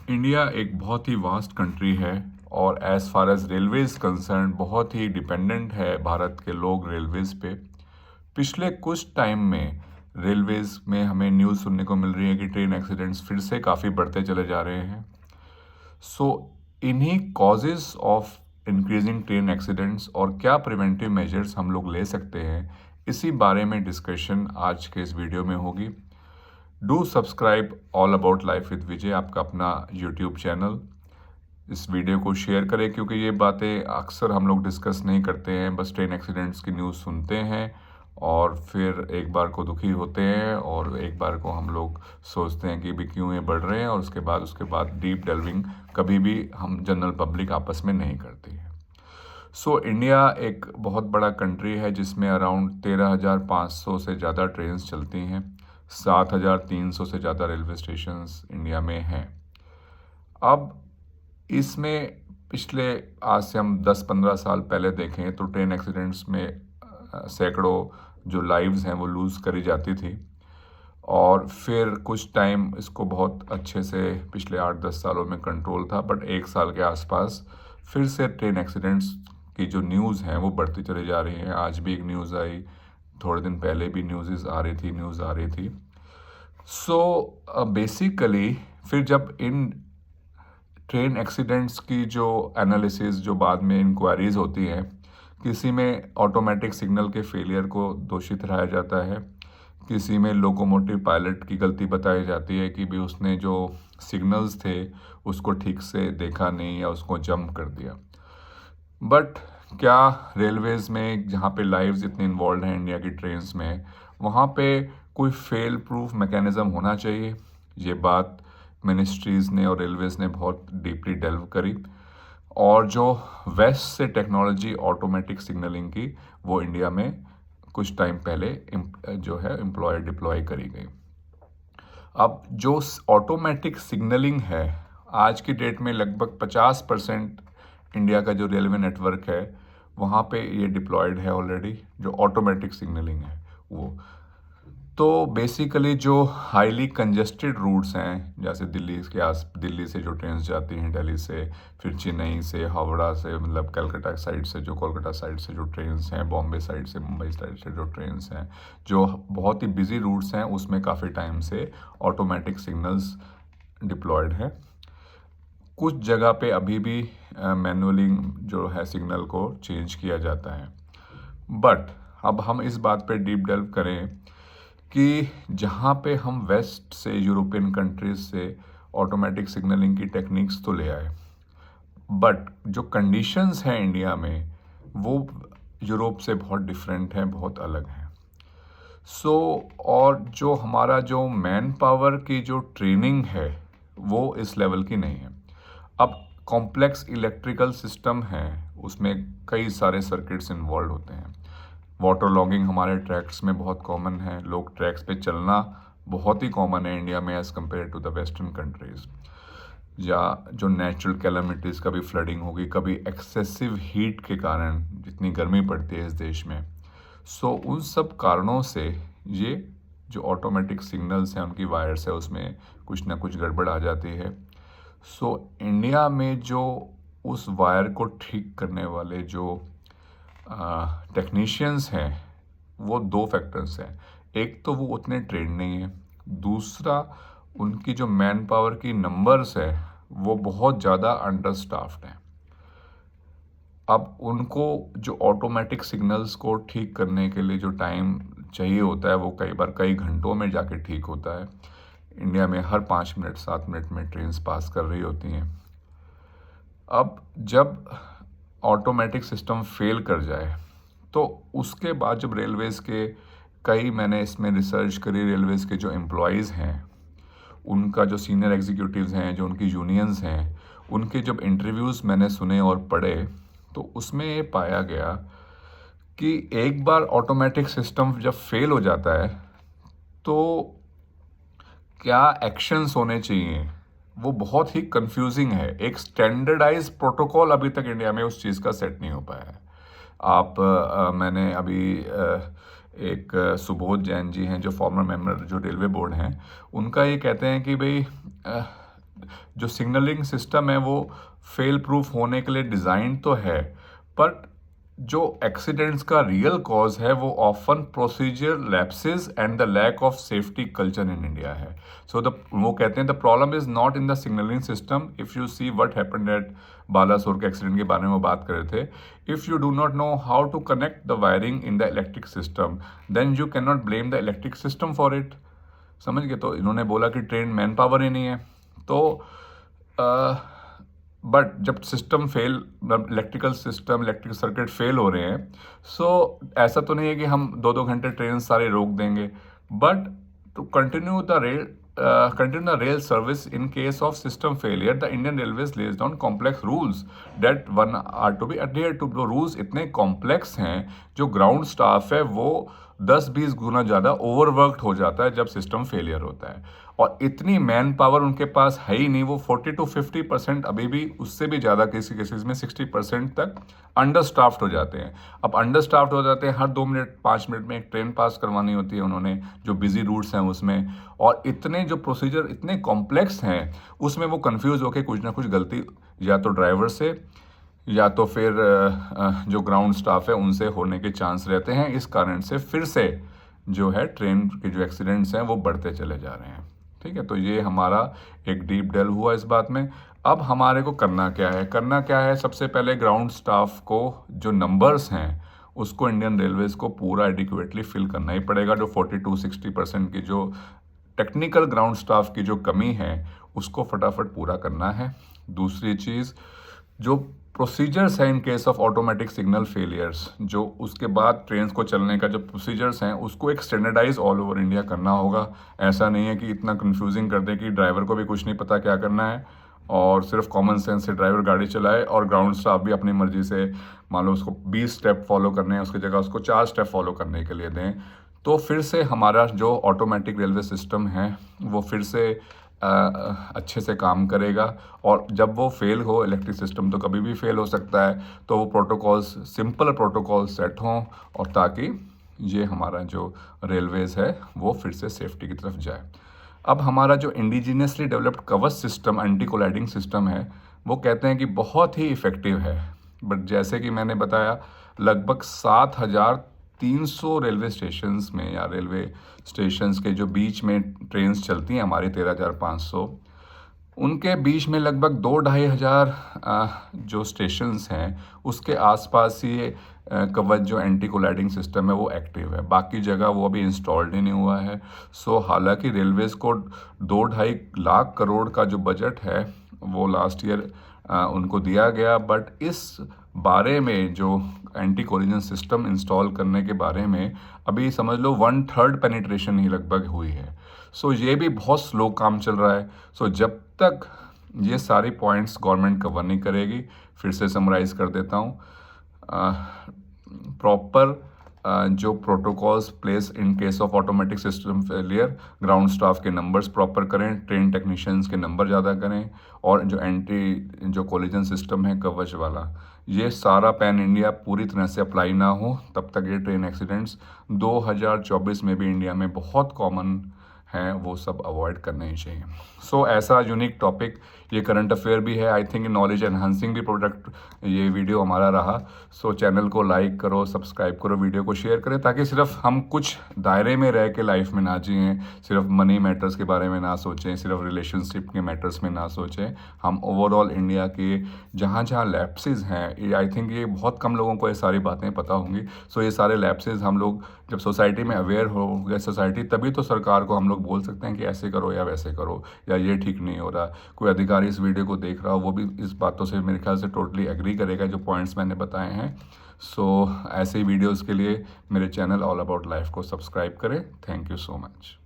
India एक बहुत ही vast country है और as far as Railways concern बहुत ही डिपेंडेंट है भारत के लोग रेलवेज़ पे। पिछले कुछ टाइम में रेलवेज़ में हमें न्यूज़ सुनने को मिल रही है कि ट्रेन एक्सीडेंट्स फिर से काफ़ी बढ़ते चले जा रहे हैं। सो इन्हीं causes of increasing train accidents और क्या प्रिवेंटिव मेजर्स हम लोग ले सकते हैं, इसी बारे में डिस्कशन आज के इस वीडियो में होगी। Do subscribe all about life with Vijay, आपका अपना यूट्यूब चैनल। इस वीडियो को शेयर करें क्योंकि ये बातें अक्सर हम लोग डिस्कस नहीं करते हैं, बस ट्रेन एक्सीडेंट्स की न्यूज़ सुनते हैं और फिर एक बार को दुखी होते हैं और एक बार को हम लोग सोचते हैं कि भी क्यों ये बढ़ रहे हैं, और उसके बाद डीप डेल्विंग कभी भी हम जनरल पब्लिक आपस में नहीं करती है। सो इंडिया एक बहुत बड़ा कंट्री है जिसमें अराउंड 13,500 से ज़्यादा ट्रेन्स चलती हैं। 7,300 से ज़्यादा रेलवे स्टेशंस इंडिया में हैं। अब इसमें पिछले आज से हम 10-15 साल पहले देखें तो ट्रेन एक्सीडेंट्स में सैकड़ों जो लाइव्स हैं वो लूज़ करी जाती थी, और फिर कुछ टाइम इसको बहुत अच्छे से पिछले 8-10 सालों में कंट्रोल था, बट एक साल के आसपास फिर से ट्रेन एक्सीडेंट्स की जो न्यूज़ हैं वो बढ़ती चली जा रही हैं। आज भी एक न्यूज़ आई, थोड़े दिन पहले भी न्यूज़ आ रही थी। सो बेसिकली फिर जब इन ट्रेन एक्सीडेंट्स की जो एनालिसिस, जो बाद में इंक्वायरीज होती हैं, किसी में ऑटोमेटिक सिग्नल के फेलियर को दोषी ठहराया जाता है, किसी में लोकोमोटिव पायलट की गलती बताई जाती है कि भी उसने जो सिग्नल्स थे उसको ठीक से देखा नहीं या उसको जंप कर दिया। बट क्या रेलवेज़ में, जहाँ पे लाइव्स इतने इन्वॉल्व हैं इंडिया की ट्रेन्स में, वहाँ पे कोई फेल प्रूफ मैकेनिज़्म होना चाहिए? ये बात मिनिस्ट्रीज़ ने और रेलवेज़ ने बहुत डीपली डेल्व करी, और जो वेस्ट से टेक्नोलॉजी ऑटोमेटिक सिग्नलिंग की, वो इंडिया में कुछ टाइम पहले जो है डिप्लॉय करी गई। अब जो ऑटोमेटिक सिग्नलिंग है, आज की डेट में लगभग 50% इंडिया का जो रेलवे नेटवर्क है वहाँ पे ये डिप्लॉयड है ऑलरेडी, जो ऑटोमेटिक सिग्नलिंग है वो। तो बेसिकली जो हाईली कंजेस्टेड रूट्स हैं, जैसे दिल्ली से जो ट्रेन जाती हैं, दिल्ली से, फिर चेन्नई से, हावड़ा से, मतलब कलकत्ता साइड से, जो कोलकाता साइड से जो ट्रेन्स हैं, बॉम्बे साइड से, मुंबई साइड से जो ट्रेन्स हैं, जो बहुत ही बिजी रूट्स हैं, उसमें काफ़ी टाइम से ऑटोमेटिक सिग्नल्स डिप्लॉयड हैं। कुछ जगह पे अभी भी मैनुअली जो है सिग्नल को चेंज किया जाता है। बट अब हम इस बात पे डीप डेल्व करें कि जहाँ पे हम वेस्ट से, यूरोपियन कंट्रीज से ऑटोमेटिक सिग्नलिंग की टेक्निक्स तो ले आए, बट जो कंडीशंस हैं इंडिया में वो यूरोप से बहुत डिफरेंट हैं, बहुत अलग हैं। और जो हमारा जो मैन पावर की जो ट्रेनिंग है वो इस लेवल की नहीं है। अब कॉम्प्लेक्स इलेक्ट्रिकल सिस्टम है, उसमें कई सारे सर्किट्स इन्वॉल्व होते हैं। वाटर लॉगिंग हमारे ट्रैक्स में बहुत कॉमन है, लोग ट्रैक्स पे चलना बहुत ही कॉमन है इंडिया में as compare to the western countries. या जो नेचुरल कैलामिटीज़, कभी फ्लडिंग होगी, कभी एक्सेसिव हीट के कारण जितनी गर्मी पड़ती है इस देश में, उन सब कारणों से ये जो ऑटोमेटिक सिग्नल्स हैं, उनकी वायर्स है, उसमें कुछ ना कुछ गड़बड़ आ जाती है। इंडिया में जो उस वायर को ठीक करने वाले जो टेक्नीशियंस हैं, वो दो फैक्टर्स हैं। एक तो वो उतने ट्रेंड नहीं है, दूसरा उनकी जो मैन पावर की नंबर्स है वो बहुत ज़्यादा अंडर स्टाफ्ड हैं। अब उनको जो ऑटोमेटिक सिग्नल्स को ठीक करने के लिए जो टाइम चाहिए होता है वो कई बार कई घंटों में जाके ठीक होता है। इंडिया में हर 5 मिनट 7 मिनट में ट्रेन्स पास कर रही होती हैं। अब जब ऑटोमेटिक सिस्टम फेल कर जाए तो उसके बाद जब रेलवेज़ के मैंने इसमें रिसर्च करी, रेलवेज़ के जो एम्प्लॉयज़ हैं, उनका जो सीनियर एग्जीक्यूटिव्स हैं, जो उनकी यूनियंस हैं, उनके जब इंटरव्यूज़ मैंने सुने और पढ़े, तो उसमें ये पाया गया कि एक बार ऑटोमेटिक सिस्टम जब फेल हो जाता है तो क्या एक्शंस होने चाहिए वो बहुत ही कंफ्यूजिंग है। एक स्टैंडर्डाइज प्रोटोकॉल अभी तक इंडिया में उस चीज़ का सेट नहीं हो पाया है। मैंने अभी एक सुबोध जैन जी हैं जो फॉर्मर मेंबर जो रेलवे बोर्ड हैं, उनका ये कहते हैं कि भाई जो सिग्नलिंग सिस्टम है वो फेल प्रूफ होने के लिए डिज़ाइन तो है, बट जो एक्सीडेंट्स का रियल कॉज है वो often procedure lapses and the lack of safety culture in India है। सो द वो कहते हैं the problem is not in the signalling system. If you see what happened at Balasore के accident के बारे में वो बात कर रहे थे, if you do not know how to connect the wiring in the electric system then you can not blame the electric system for it. समझ गए? तो इन्होंने बोला कि ट्रेन मैन पावर ही नहीं है। तो बट जब system fail, electrical system, electric circuit fail हो रहे हैं, सो ऐसा तो नहीं है कि हम 2-2 घंटे ट्रेन सारे रोक देंगे, but to continue the rail service in case of system failure, the Indian Railways lays down complex rules that one are to be adhered to। जो रूल्स इतने कॉम्प्लेक्स हैं, जो ग्राउंड स्टाफ है वो 10-20 गुना ज़्यादा ओवरवर्कड हो जाता है जब सिस्टम फेलियर होता है, और इतनी मैन पावर उनके पास है ही नहीं। वो 40-50% अभी भी, उससे भी ज़्यादा किसी केसेस में 60% तक अंडर स्टाफ्ड हो जाते हैं। अब अंडर स्टाफ्ड हो जाते हैं, हर 2 मिनट 5 मिनट में एक ट्रेन पास करवानी होती है उन्होंने, जो बिजी रूट्स हैं उसमें, और इतने जो प्रोसीजर इतने कॉम्प्लेक्स हैं उसमें वो कंफ्यूज होकर कुछ ना कुछ गलती या तो ड्राइवर से या तो फिर जो ग्राउंड स्टाफ है उनसे होने के चांस रहते हैं। इस कारण से फिर से जो है ट्रेन के जो एक्सीडेंट्स हैं वो बढ़ते चले जा रहे हैं। ठीक है, तो ये हमारा एक डीप डेल हुआ इस बात में। अब हमारे को करना क्या है? सबसे पहले ग्राउंड स्टाफ को जो नंबर्स हैं उसको इंडियन रेलवेज़ को पूरा एडिक्वेटली फिल करना ही पड़ेगा। जो 40-60% की जो टेक्निकल ग्राउंड स्टाफ की जो कमी है उसको फटाफट पूरा करना है। दूसरी चीज़, जो प्रोसीजर्स हैं in case of automatic signal failures, जो उसके बाद ट्रेन को चलने का जो प्रोसीजर्स हैं उसको एक स्टैंडर्डाइज ऑल ओवर इंडिया करना होगा। ऐसा नहीं है कि इतना कंफ्यूजिंग कर दे कि ड्राइवर को भी कुछ नहीं पता क्या करना है और सिर्फ कॉमन सेंस से ड्राइवर गाड़ी चलाए और ग्राउंड स्टाफ भी अपनी मर्जी से, मान लो उसको 20 स्टेप फॉलो करने हैं उसकी जगह उसको 4 स्टेप फॉलो करने के लिए दें, तो फिर से हमारा जो ऑटोमेटिक रेलवे सिस्टम है वो फिर से अच्छे से काम करेगा। और जब वो फेल हो, इलेक्ट्रिक सिस्टम तो कभी भी फेल हो सकता है, तो वो प्रोटोकॉल्स, सिंपल प्रोटोकॉल्स सेट हों और ताकि ये हमारा जो रेलवेज़ है वो फिर से सेफ्टी की तरफ जाए। अब हमारा जो इंडिजीनियसली डेवलप्ड कवच सिस्टम, एंटी कोलाइडिंग सिस्टम है, वो कहते हैं कि बहुत ही इफ़ेक्टिव है, बट जैसे कि मैंने बताया लगभग 7,300 रेलवे स्टेशंस में या रेलवे स्टेशंस के जो बीच में ट्रेन्स चलती हैं हमारी 13,500, उनके बीच में लगभग 2-2.5 हज़ार जो स्टेशंस हैं उसके आसपास ही कवच जो एंटी कोलाइडिंग सिस्टम है वो एक्टिव है। बाकी जगह वो अभी इंस्टॉल्ड ही नहीं हुआ है। सो हालांकि रेलवेज़ को 2-2.5 लाख करोड़ का जो बजट है वो लास्ट ईयर उनको दिया गया, बट इस बारे में जो एंटी कोलिजन सिस्टम इंस्टॉल करने के बारे में अभी समझ लो 1/3 पेनिट्रेशन ही लगभग हुई है। सो ये भी बहुत स्लो काम चल रहा है। सो जब तक ये सारी पॉइंट्स गवर्नमेंट कवर नहीं करेगी, फिर से समराइज कर देता हूँ, प्रॉपर जो protocols place in case of automatic system failure, ground staff के नंबर्स प्रॉपर करें, ट्रेन टेक्नीशियंस के नंबर ज़्यादा करें, और जो कोलिजन सिस्टम है कवच वाला, ये सारा पैन इंडिया पूरी तरह से अप्लाई ना हो तब तक ये ट्रेन एक्सीडेंट्स 2024 में भी इंडिया में बहुत कॉमन हैं, वो सब अवॉइड करने ही चाहिए। सो ऐसा यूनिक टॉपिक, ये करंट अफेयर भी है, आई थिंक नॉलेज एनहांसिंग भी प्रोडक्ट ये वीडियो हमारा रहा। सो चैनल को लाइक करो, सब्सक्राइब करो, वीडियो को शेयर करें, ताकि सिर्फ हम कुछ दायरे में रह के लाइफ में ना जिएं, सिर्फ मनी मैटर्स के बारे में ना सोचें, सिर्फ रिलेशनशिप के मैटर्स में ना सोचें। हम ओवरऑल इंडिया के जहाँ जहाँ लैप्सेस हैं, आई थिंक ये बहुत कम लोगों को ये सारी बातें पता होंगी। सो ये सारे लैप्सेस हम लोग जब सोसाइटी में अवेयर हो गए सोसाइटी, तभी तो सरकार को हम लोग बोल सकते हैं कि ऐसे करो या वैसे करो, या ये ठीक नहीं हो रहा। कोई अधिकारी इस वीडियो को देख रहा हो वो भी इस बातों से मेरे ख्याल से टोटली एग्री करेगा जो पॉइंट्स मैंने बताए हैं। सो ऐसे ही वीडियोज़ के लिए मेरे चैनल ऑल अबाउट लाइफ को सब्सक्राइब करें। Thank you so much.